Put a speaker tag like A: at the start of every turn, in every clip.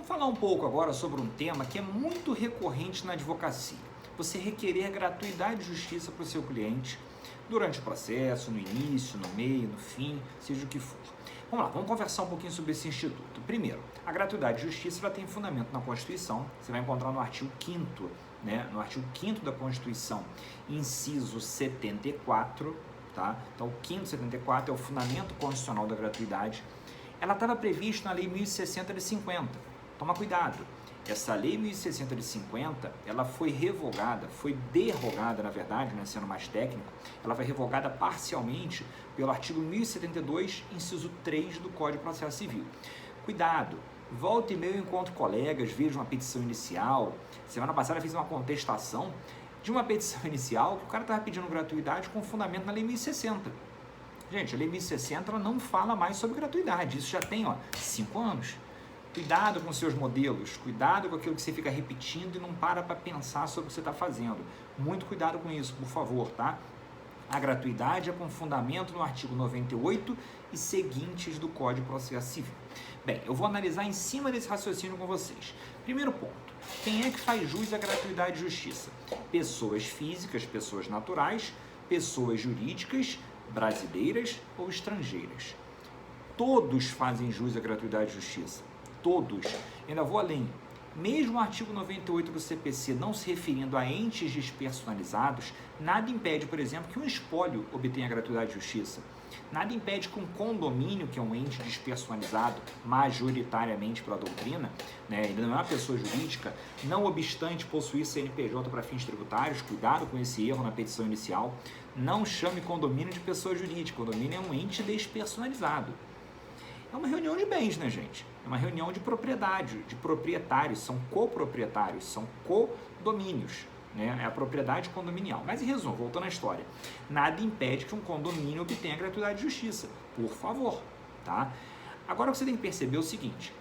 A: Vamos falar um pouco agora sobre um tema que é muito recorrente na advocacia. Você requerer gratuidade de justiça para o seu cliente durante o processo, no início, no meio, no fim, seja o que for. Vamos lá, vamos conversar um pouquinho sobre esse instituto. Primeiro, a gratuidade de justiça ela tem fundamento na Constituição. Você vai encontrar no artigo 5º, no artigo 5º da Constituição, inciso 74, tá? Então, o 5º 74 é o fundamento constitucional da gratuidade. Ela estava prevista na Lei 1060 de 50. Toma cuidado. Essa Lei 1060 de 50, ela foi revogada, foi derrogada, na verdade, sendo mais técnico, ela foi revogada parcialmente pelo artigo 1072, inciso 3 do Código de Processo Civil. Cuidado, volta e meia eu encontro colegas, vejo uma petição inicial. Semana passada eu fiz uma contestação de uma petição inicial que o cara estava pedindo gratuidade com fundamento na Lei 1060. Gente, a Lei 1060 ela não fala mais sobre gratuidade, isso já tem 5 anos. Cuidado com seus modelos, cuidado com aquilo que você fica repetindo e não para pensar sobre o que você está fazendo. Muito cuidado com isso, por favor, tá? A gratuidade é com fundamento no artigo 98 e seguintes do Código de Processo Civil. Bem, eu vou analisar em cima desse raciocínio com vocês. Primeiro ponto, quem é que faz jus à gratuidade de justiça? Pessoas físicas, pessoas naturais, pessoas jurídicas, brasileiras ou estrangeiras. Todos fazem jus à gratuidade de justiça. Todos. Ainda vou além. Mesmo o artigo 98 do CPC não se referindo a entes despersonalizados, nada impede, por exemplo, que um espólio obtenha gratuidade de justiça. Nada impede que um condomínio, que é um ente despersonalizado, majoritariamente pela doutrina, ele não é uma pessoa jurídica, não obstante possuir CNPJ para fins tributários, cuidado com esse erro na petição inicial, não chame condomínio de pessoa jurídica, condomínio é um ente despersonalizado. É uma reunião de bens, gente? É uma reunião de propriedade, de proprietários, são coproprietários, são condomínios, É a propriedade condominial. Mas em resumo, voltando à história, nada impede que um condomínio obtenha gratuidade de justiça, por favor, tá? Agora você tem que perceber o seguinte,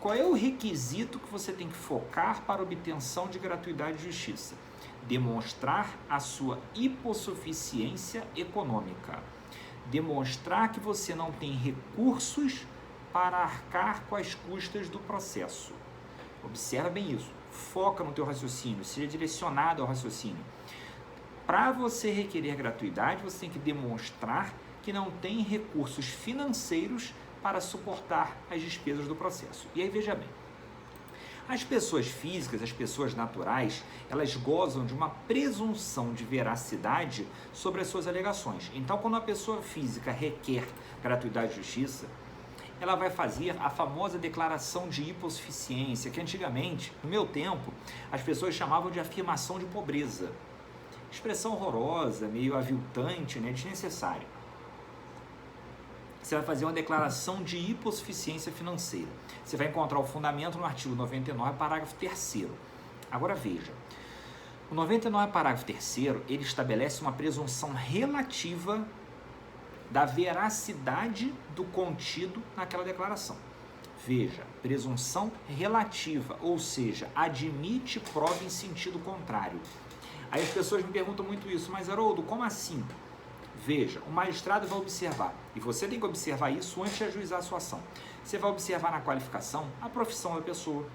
A: qual é o requisito que você tem que focar para a obtenção de gratuidade de justiça? Demonstrar a sua hipossuficiência econômica. Demonstrar que você não tem recursos para arcar com as custas do processo. Observa bem isso. Foca no teu raciocínio, seja direcionado ao raciocínio. Para você requerer gratuidade, você tem que demonstrar que não tem recursos financeiros para suportar as despesas do processo. E aí veja bem, as pessoas físicas, as pessoas naturais, elas gozam de uma presunção de veracidade sobre as suas alegações. Então, quando a pessoa física requer gratuidade de justiça, ela vai fazer a famosa declaração de hipossuficiência, que antigamente, no meu tempo, as pessoas chamavam de afirmação de pobreza. Expressão horrorosa, meio aviltante, desnecessária. Você vai fazer uma declaração de hipossuficiência financeira. Você vai encontrar o fundamento no artigo 99, parágrafo 3º. Agora veja, o 99, parágrafo 3º, ele estabelece uma presunção relativa da veracidade do contido naquela declaração. Veja, presunção relativa, ou seja, admite prova em sentido contrário. Aí as pessoas me perguntam muito isso, mas Haroldo, como assim? Veja, o magistrado vai observar, e você tem que observar isso antes de ajuizar a sua ação. Você vai observar na qualificação a profissão da pessoa.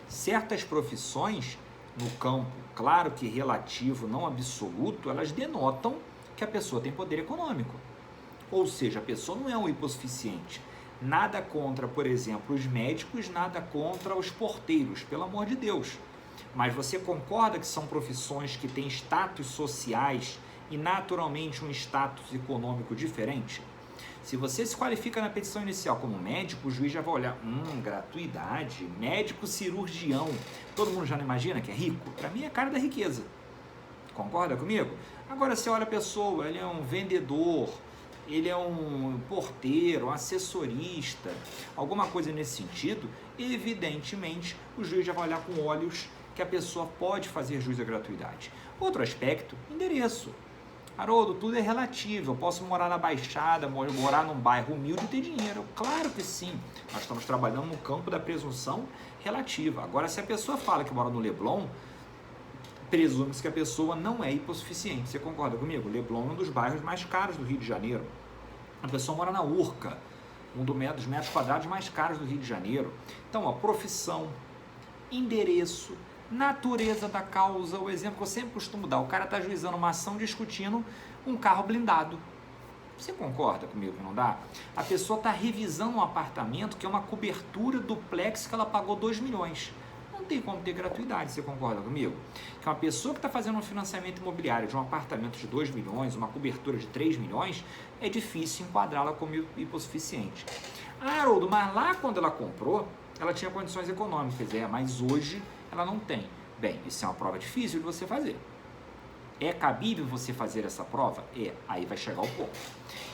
A: Certas profissões, no campo, claro que relativo, não absoluto, elas denotam que a pessoa tem poder econômico. Ou seja, a pessoa não é um hipossuficiente. Nada contra, por exemplo, os médicos, nada contra os porteiros, pelo amor de Deus. Mas você concorda que são profissões que têm status sociais e naturalmente um status econômico diferente? Se você se qualifica na petição inicial como médico, o juiz já vai olhar, gratuidade, médico cirurgião. Todo mundo já não imagina que é rico? Para mim é cara da riqueza. Concorda comigo? Agora você olha a pessoa, ele é um vendedor, ele é um porteiro, um assessorista, alguma coisa nesse sentido, evidentemente o juiz já vai olhar com olhos que a pessoa pode fazer jus à gratuidade. Outro aspecto, endereço. Haroldo, tudo é relativo, eu posso morar na Baixada, morar num bairro humilde e ter dinheiro. Claro que sim, nós estamos trabalhando no campo da presunção relativa. Agora, se a pessoa fala que mora no Leblon, presume-se que a pessoa não é hipossuficiente. Você concorda comigo? Leblon é um dos bairros mais caros do Rio de Janeiro. A pessoa mora na Urca, um dos metros quadrados mais caros do Rio de Janeiro. Então, ó, profissão, endereço, natureza da causa, o exemplo que eu sempre costumo dar, o cara está ajuizando uma ação discutindo um carro blindado. Você concorda comigo que não dá? A pessoa está revisando um apartamento que é uma cobertura duplex que ela pagou 2 milhões. Não tem como ter gratuidade, você concorda comigo? Que uma pessoa que está fazendo um financiamento imobiliário de um apartamento de 2 milhões, uma cobertura de 3 milhões, é difícil enquadrá-la como hipossuficiente. Ah, Haroldo, mas lá quando ela comprou, ela tinha condições econômicas, mas hoje ela não tem. Bem, isso é uma prova difícil de você fazer. É cabível você fazer essa prova? Aí vai chegar o ponto.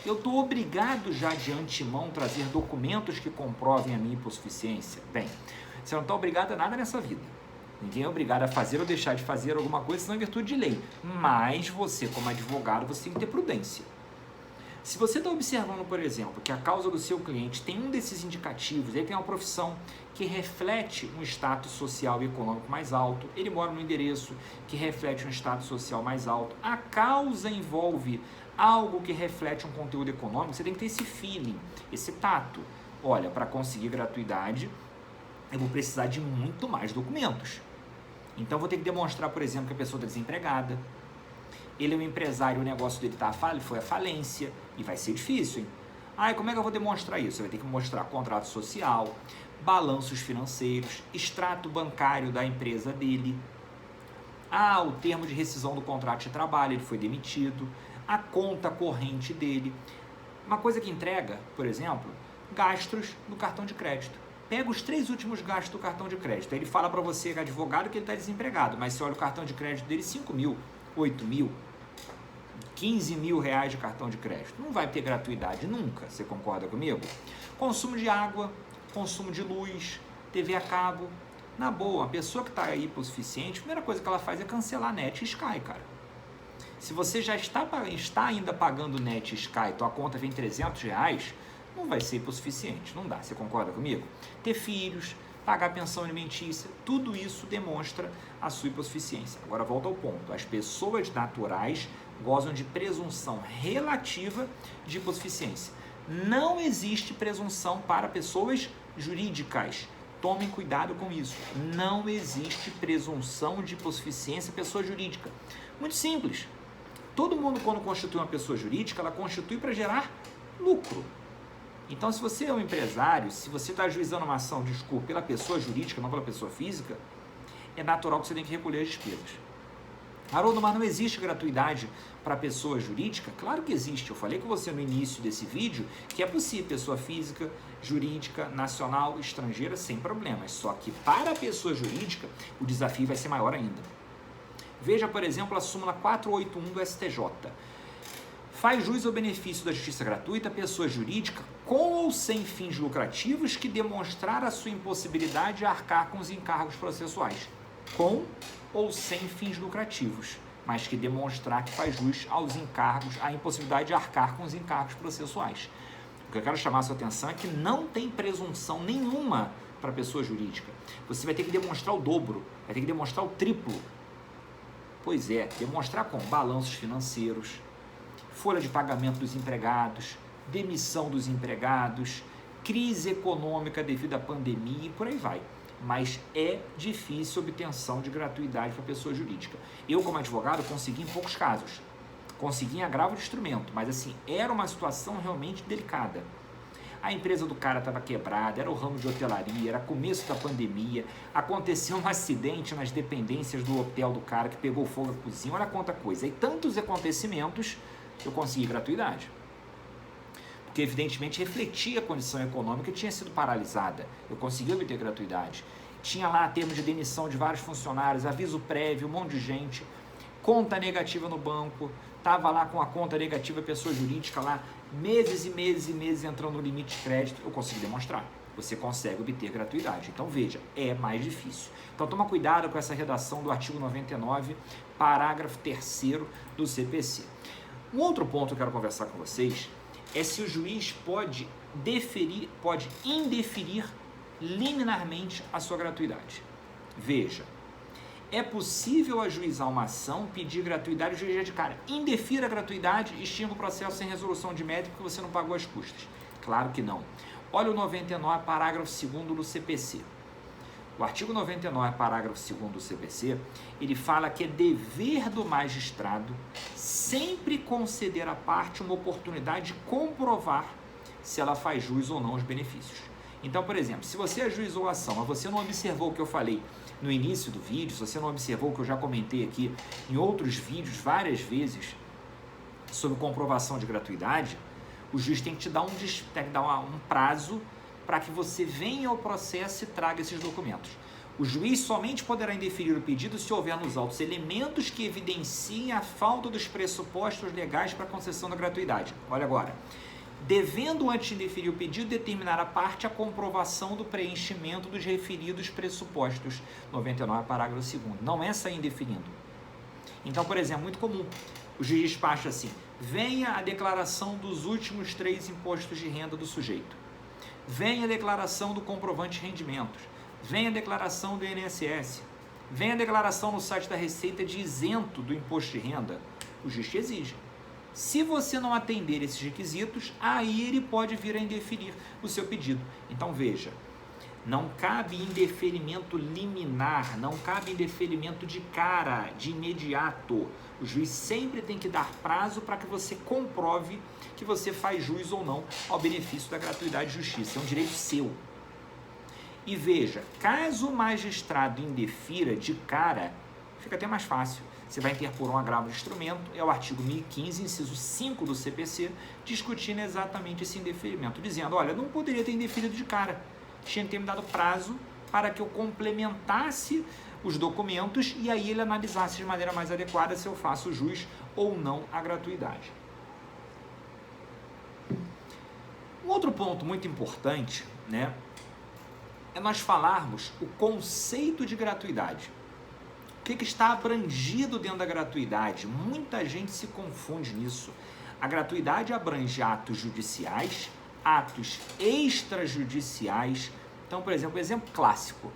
A: Eu estou obrigado já de antemão trazer documentos que comprovem a minha hipossuficiência? Bem, você não está obrigado a nada nessa vida. Ninguém é obrigado a fazer ou deixar de fazer alguma coisa, senão é virtude de lei. Mas você, como advogado, você tem que ter prudência. Se você está observando, por exemplo, que a causa do seu cliente tem um desses indicativos, ele tem uma profissão que reflete um status social e econômico mais alto, ele mora num endereço que reflete um status social mais alto, a causa envolve algo que reflete um conteúdo econômico, você tem que ter esse feeling, esse tato. Olha, para conseguir gratuidade, eu vou precisar de muito mais documentos. Então, vou ter que demonstrar, por exemplo, que a pessoa está desempregada, ele é um empresário, o negócio dele foi à falência, e vai ser difícil, hein? Como é que eu vou demonstrar isso? Você vai ter que mostrar contrato social, balanços financeiros, extrato bancário da empresa dele, o termo de rescisão do contrato de trabalho, ele foi demitido, a conta corrente dele. Uma coisa que entrega, por exemplo, gastos no cartão de crédito. Pega os 3 últimos gastos do cartão de crédito. Aí ele fala para você, advogado, que ele está desempregado, mas você olha o cartão de crédito dele, 5 mil, 8 mil, 15 mil reais de cartão de crédito. Não vai ter gratuidade nunca, você concorda comigo? Consumo de água, consumo de luz, TV a cabo. Na boa, a pessoa que está aí hipossuficiente, a primeira coisa que ela faz é cancelar a net e Sky, cara. Se você já está ainda pagando net e Sky, tua conta vem 300 reais, não vai ser hipossuficiente, não dá, você concorda comigo? Ter filhos, pagar pensão alimentícia, tudo isso demonstra a sua hipossuficiência. Agora volta ao ponto, as pessoas naturais gozam de presunção relativa de hipossuficiência. Não existe presunção para pessoas jurídicas. Tomem cuidado com isso. Não existe presunção de hipossuficiência pessoa jurídica. Muito simples. Todo mundo, quando constitui uma pessoa jurídica, ela constitui para gerar lucro. Então, se você é um empresário, se você está ajuizando uma ação, pela pessoa jurídica, não pela pessoa física, é natural que você tenha que recolher as despesas. Haroldo, mas não existe gratuidade para pessoa jurídica? Claro que existe. Eu falei com você no início desse vídeo que é possível pessoa física, jurídica, nacional, estrangeira, sem problemas. Só que para a pessoa jurídica, o desafio vai ser maior ainda. Veja, por exemplo, a súmula 481 do STJ. Faz jus ao benefício da justiça gratuita a pessoa jurídica com ou sem fins lucrativos que demonstrar a sua impossibilidade de arcar com os encargos processuais. Com ou sem fins lucrativos, mas que demonstrar que faz jus aos encargos, à impossibilidade de arcar com os encargos processuais. O que eu quero chamar a sua atenção é que não tem presunção nenhuma para a pessoa jurídica. Você vai ter que demonstrar o dobro, vai ter que demonstrar o triplo. Pois é, demonstrar com balanços financeiros, folha de pagamento dos empregados, demissão dos empregados, crise econômica devido à pandemia e por aí vai. Mas é difícil a obtenção de gratuidade para pessoa jurídica. Eu, como advogado, consegui em poucos casos. Consegui em agravo de instrumento, mas assim, era uma situação realmente delicada. A empresa do cara estava quebrada, era o ramo de hotelaria, era começo da pandemia, aconteceu um acidente nas dependências do hotel do cara que pegou fogo na cozinha, olha quanta coisa. E tantos acontecimentos, eu consegui gratuidade. Porque evidentemente refletia a condição econômica que tinha sido paralisada. Eu consegui obter gratuidade. Tinha lá termo de demissão de vários funcionários, aviso prévio, um monte de gente, conta negativa no banco, estava lá com a conta negativa, pessoa jurídica lá, meses e meses e meses entrando no limite de crédito, eu consegui demonstrar. Você consegue obter gratuidade. Então veja, é mais difícil. Então toma cuidado com essa redação do artigo 99, parágrafo 3º do CPC. Um outro ponto que eu quero conversar com vocês é se o juiz pode indeferir liminarmente a sua gratuidade. Veja, é possível ajuizar uma ação, pedir gratuidade, o juiz já de cara indefira a gratuidade e extinga o processo sem resolução de mérito porque você não pagou as custas. Claro que não. Olha o 99, parágrafo 2º do CPC. O artigo 99, parágrafo 2º do CPC, ele fala que é dever do magistrado sempre conceder à parte uma oportunidade de comprovar se ela faz jus ou não aos benefícios. Então, por exemplo, se você ajuizou a ação, mas você não observou o que eu falei no início do vídeo, se você não observou o que eu já comentei aqui em outros vídeos várias vezes sobre comprovação de gratuidade, o juiz tem que te dar um prazo para que você venha ao processo e traga esses documentos. O juiz somente poderá indeferir o pedido se houver nos autos elementos que evidenciem a falta dos pressupostos legais para a concessão da gratuidade. Olha agora. Devendo, antes de indeferir o pedido, determinar a parte a comprovação do preenchimento dos referidos pressupostos. 99, parágrafo 2º. Não é sair indeferindo. Então, por exemplo, muito comum. O juiz despacha assim: venha a declaração dos últimos 3 impostos de renda do sujeito. Venha a declaração do comprovante de rendimentos. Venha a declaração do INSS. Venha a declaração no site da Receita de isento do imposto de renda. O juiz te exige. Se você não atender esses requisitos, aí ele pode vir a indeferir o seu pedido. Então veja, não cabe indeferimento liminar, não cabe indeferimento de cara, de imediato. O juiz sempre tem que dar prazo para que você comprove que você faz jus ou não ao benefício da gratuidade de justiça. É um direito seu. E veja, caso o magistrado indefira de cara, fica até mais fácil. Você vai interpor um agravo de instrumento, é o artigo 1015, inciso 5 do CPC, discutindo exatamente esse indeferimento, dizendo, olha, não poderia ter indeferido de cara, tinha que ter me dado prazo para que eu complementasse os documentos e aí ele analisasse de maneira mais adequada se eu faço jus ou não à gratuidade. Um outro ponto muito importante, né, é nós falarmos o conceito de gratuidade. O que está abrangido dentro da gratuidade? Muita gente se confunde nisso. A gratuidade abrange atos judiciais, atos extrajudiciais. Então, por exemplo, exemplo clássico.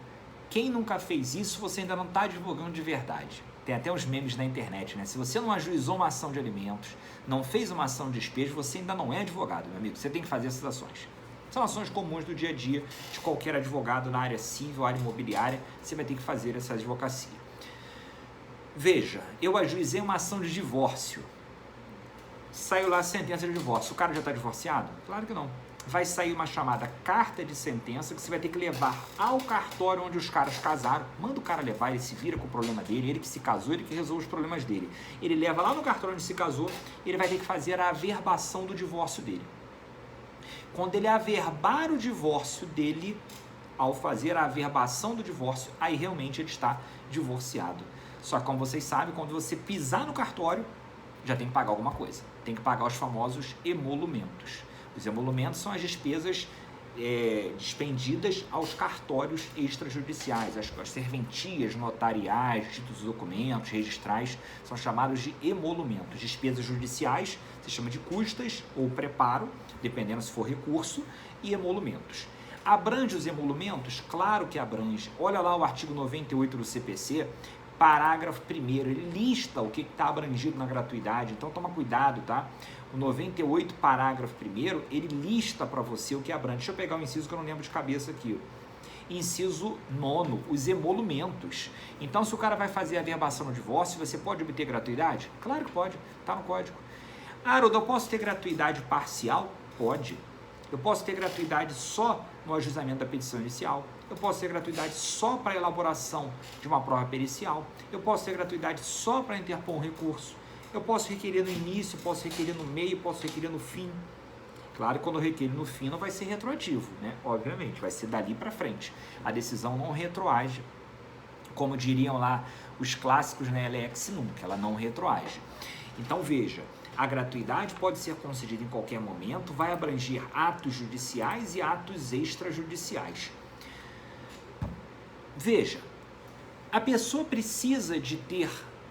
A: Quem nunca fez isso, você ainda não está advogando de verdade. Tem até uns memes na internet, né? Se você não ajuizou uma ação de alimentos, não fez uma ação de despejo, você ainda não é advogado, meu amigo. Você tem que fazer essas ações. São ações comuns do dia a dia de qualquer advogado na área civil, área imobiliária. Você vai ter que fazer essa advocacia. Veja, eu ajuizei uma ação de divórcio. Saiu lá a sentença de divórcio. O cara já está divorciado? Claro que não. Vai sair uma chamada carta de sentença que você vai ter que levar ao cartório onde os caras casaram. Manda o cara levar, ele se vira com o problema dele, ele que se casou, ele que resolve os problemas dele. Ele leva lá no cartório onde se casou, ele vai ter que fazer a averbação do divórcio dele. Quando ele averbar o divórcio dele, ao fazer a averbação do divórcio, aí realmente ele está divorciado. Só que, como vocês sabem, quando você pisar no cartório, já tem que pagar alguma coisa. Tem que pagar os famosos emolumentos. Os emolumentos são as despesas dispendidas aos cartórios extrajudiciais. As serventias notariais, títulos de documentos, registrais, são chamados de emolumentos. Despesas judiciais se chama de custas ou preparo, dependendo se for recurso, e emolumentos. Abrange os emolumentos? Claro que abrange. Olha lá o artigo 98 do CPC, parágrafo 1º, ele lista o que está abrangido na gratuidade, então toma cuidado, tá? O 98, parágrafo 1º, ele lista para você o que abrange. Deixa eu pegar o inciso que eu não lembro de cabeça aqui. Inciso 9, os emolumentos. Então, se o cara vai fazer a averbação no divórcio, você pode obter gratuidade? Claro que pode, está no código. Haroldo, eu posso ter gratuidade parcial? Pode. Eu posso ter gratuidade só no ajuizamento da petição inicial. Eu posso ter gratuidade só para a elaboração de uma prova pericial. Eu posso ter gratuidade só para interpor um recurso. Eu posso requerer no início, posso requerer no meio, posso requerer no fim. Claro que quando eu requerer no fim não vai ser retroativo, né? Obviamente, vai ser dali para frente. A decisão não retroage. Como diriam lá os clássicos na LX nunca, ela não retroage. Então veja, a gratuidade pode ser concedida em qualquer momento, vai abranger atos judiciais e atos extrajudiciais. Veja, a pessoa precisa de ter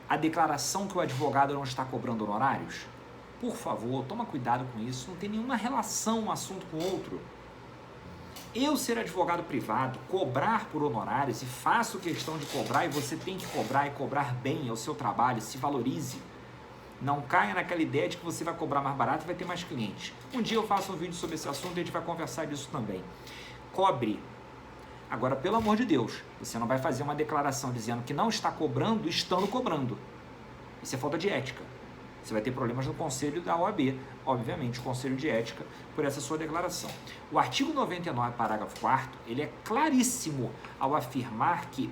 A: a declaração que o advogado não está cobrando honorários? Por favor, toma cuidado com isso, não tem nenhuma relação um assunto com o outro. Eu ser advogado privado, cobrar por honorários e faço questão de cobrar e você tem que cobrar e cobrar bem, é o seu trabalho, se valorize. Não caia naquela ideia de que você vai cobrar mais barato e vai ter mais clientes. Um dia eu faço um vídeo sobre esse assunto e a gente vai conversar disso também. Cobre. Agora, pelo amor de Deus, você não vai fazer uma declaração dizendo que não está cobrando, estando cobrando. Isso é falta de ética. Você vai ter problemas no conselho da OAB, obviamente, o conselho de ética, por essa sua declaração. O artigo 99, parágrafo 4º, ele é claríssimo ao afirmar que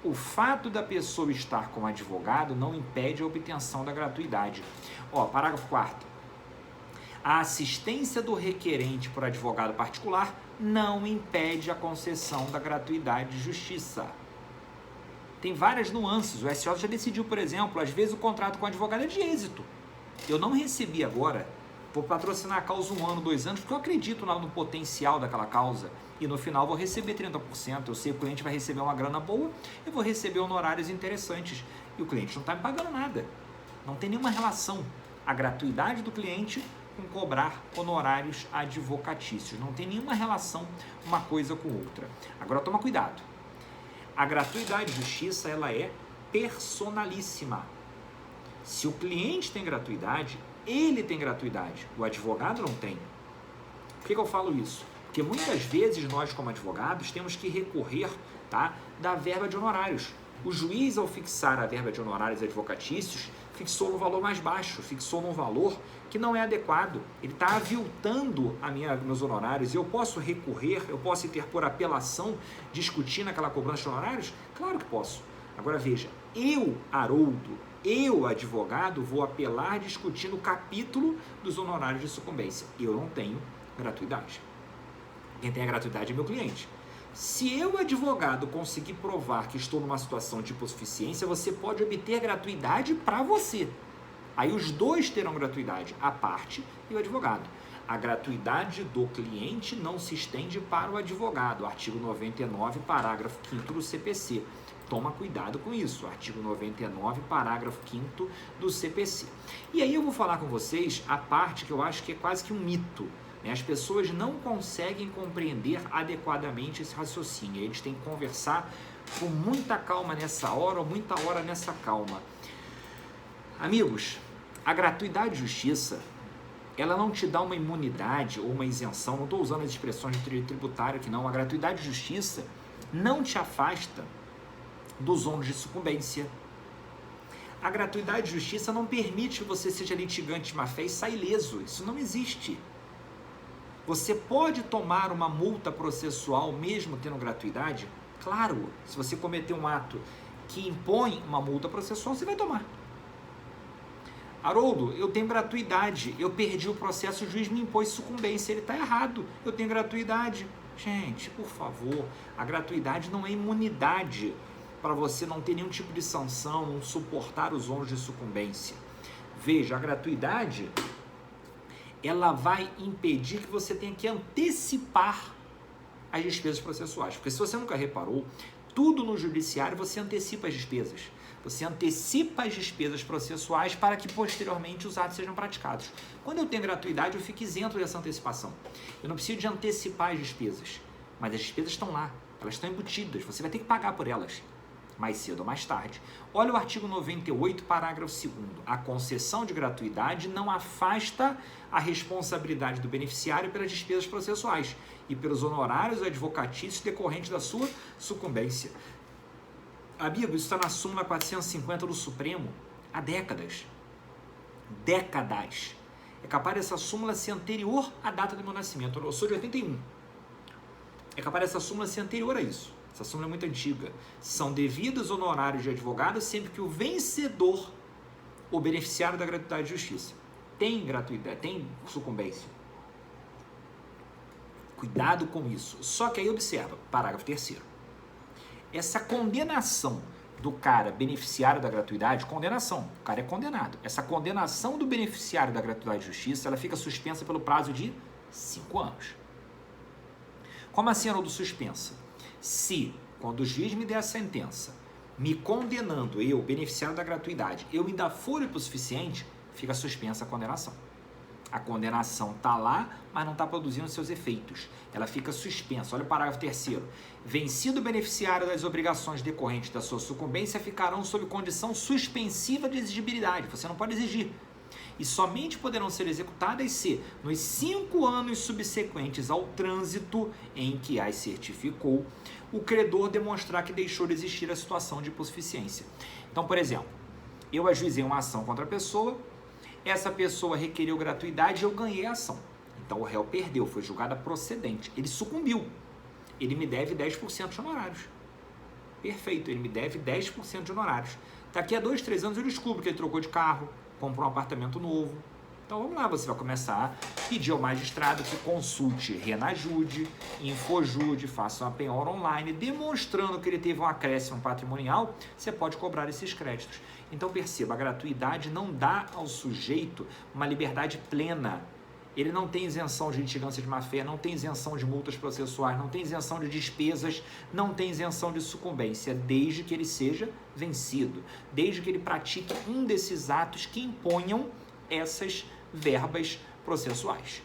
A: o fato da pessoa estar como advogado não impede a obtenção da gratuidade. Parágrafo 4º. A assistência do requerente por advogado particular não impede a concessão da gratuidade de justiça. Tem várias nuances. O SJ já decidiu, por exemplo, às vezes o contrato com o advogado é de êxito. Eu não recebi agora, vou patrocinar a causa 1 ano, 2 anos, porque eu acredito no potencial daquela causa e no final vou receber 30%. Eu sei que o cliente vai receber uma grana boa, eu vou receber honorários interessantes e o cliente não está me pagando nada. Não tem nenhuma relação a gratuidade do cliente com cobrar honorários advocatícios. Não tem nenhuma relação uma coisa com outra. Agora toma cuidado. A gratuidade de justiça, ela é personalíssima. Se o cliente tem gratuidade, ele tem gratuidade. O advogado não tem. Por que eu falo isso? Porque muitas vezes nós, como advogados, temos que recorrer, da verba de honorários. O juiz, ao fixar a verba de honorários advocatícios, fixou no valor mais baixo, fixou num valor que não é adequado. Ele está aviltando meus honorários. Eu posso recorrer, eu posso interpor apelação, discutir naquela cobrança de honorários? Claro que posso. Agora veja, eu, Haroldo, eu, advogado, vou apelar discutindo o capítulo dos honorários de sucumbência. Eu não tenho gratuidade. Quem tem a gratuidade é meu cliente. Se eu, advogado, conseguir provar que estou numa situação de hipossuficiência, você pode obter gratuidade para você. Aí os dois terão gratuidade, a parte e o advogado. A gratuidade do cliente não se estende para o advogado. Artigo 99, parágrafo 5º do CPC. Toma cuidado com isso. Artigo 99, parágrafo 5º do CPC. E aí eu vou falar com vocês a parte que eu acho que é quase que um mito. As pessoas não conseguem compreender adequadamente esse raciocínio. Eles têm que conversar com muita calma nessa hora ou muita hora nessa calma. Amigos, a gratuidade de justiça, ela não te dá uma imunidade ou uma isenção. Não estou usando as expressões de direito tributário aqui não. A gratuidade de justiça não te afasta dos ônus de sucumbência. A gratuidade de justiça não permite que você seja litigante de má fé e saia ileso. Isso não existe. Você pode tomar uma multa processual mesmo tendo gratuidade? Claro, se você cometer um ato que impõe uma multa processual, você vai tomar. Haroldo, eu tenho gratuidade, eu perdi o processo, o juiz me impôs sucumbência, ele está errado, eu tenho gratuidade. Gente, por favor, a gratuidade não é imunidade para você não ter nenhum tipo de sanção, não suportar os ônus de sucumbência. Veja, a gratuidade, ela vai impedir que você tenha que antecipar as despesas processuais. Porque se você nunca reparou, tudo no judiciário você antecipa as despesas. Você antecipa as despesas processuais para que posteriormente os atos sejam praticados. Quando eu tenho gratuidade, eu fico isento dessa antecipação. Eu não preciso de antecipar as despesas, mas as despesas estão lá, elas estão embutidas, você vai ter que pagar por elas, mais cedo ou mais tarde. Olha o artigo 98, parágrafo 2º. A concessão de gratuidade não afasta a responsabilidade do beneficiário pelas despesas processuais e pelos honorários advocatícios decorrentes da sua sucumbência. Amigo, isso está na súmula 450 do Supremo há décadas. Décadas. É capaz dessa súmula ser anterior à data do meu nascimento. Eu sou de 81. É capaz dessa súmula ser anterior a isso. Essa súmula é muito antiga. São devidos honorários de advogado sempre que o vencedor, o beneficiário da gratuidade de justiça, tem gratuidade, tem sucumbência. Cuidado com isso. Só que aí observa, parágrafo 3º. Essa condenação do cara beneficiário da gratuidade, condenação, o cara é condenado. Essa condenação do beneficiário da gratuidade de justiça, ela fica suspensa pelo prazo de 5 anos. Como assim, Haroldo, suspensa? Se, quando o juiz me der a sentença, me condenando, eu, beneficiário da gratuidade, eu ainda for hipossuficiente, fica suspensa a condenação. A condenação está lá, mas não está produzindo seus efeitos. Ela fica suspensa. Olha o parágrafo 3º. Vencido o beneficiário das obrigações decorrentes da sua sucumbência, ficarão sob condição suspensiva de exigibilidade. Você não pode exigir. E somente poderão ser executadas se, nos 5 anos subsequentes ao trânsito em que as certificou, o credor demonstrar que deixou de existir a situação de hipossuficiência. Então, por exemplo, eu ajuizei uma ação contra a pessoa, essa pessoa requeriu gratuidade e eu ganhei a ação. Então o réu perdeu, foi julgada procedente. Ele sucumbiu. Ele me deve 10% de honorários. Perfeito, ele me deve 10% de honorários. Daqui a 2, 3 anos eu descubro que ele trocou de carro, comprou um apartamento novo. Então vamos lá, você vai começar a pedir ao magistrado que consulte Renajude, Infojude, faça uma penhora online, demonstrando que ele teve um acréscimo patrimonial, você pode cobrar esses créditos. Então perceba, a gratuidade não dá ao sujeito uma liberdade plena. Ele não tem isenção de litigância de má-fé, não tem isenção de multas processuais, não tem isenção de despesas, não tem isenção de sucumbência, desde que ele seja vencido, desde que ele pratique um desses atos que imponham essas verbas processuais.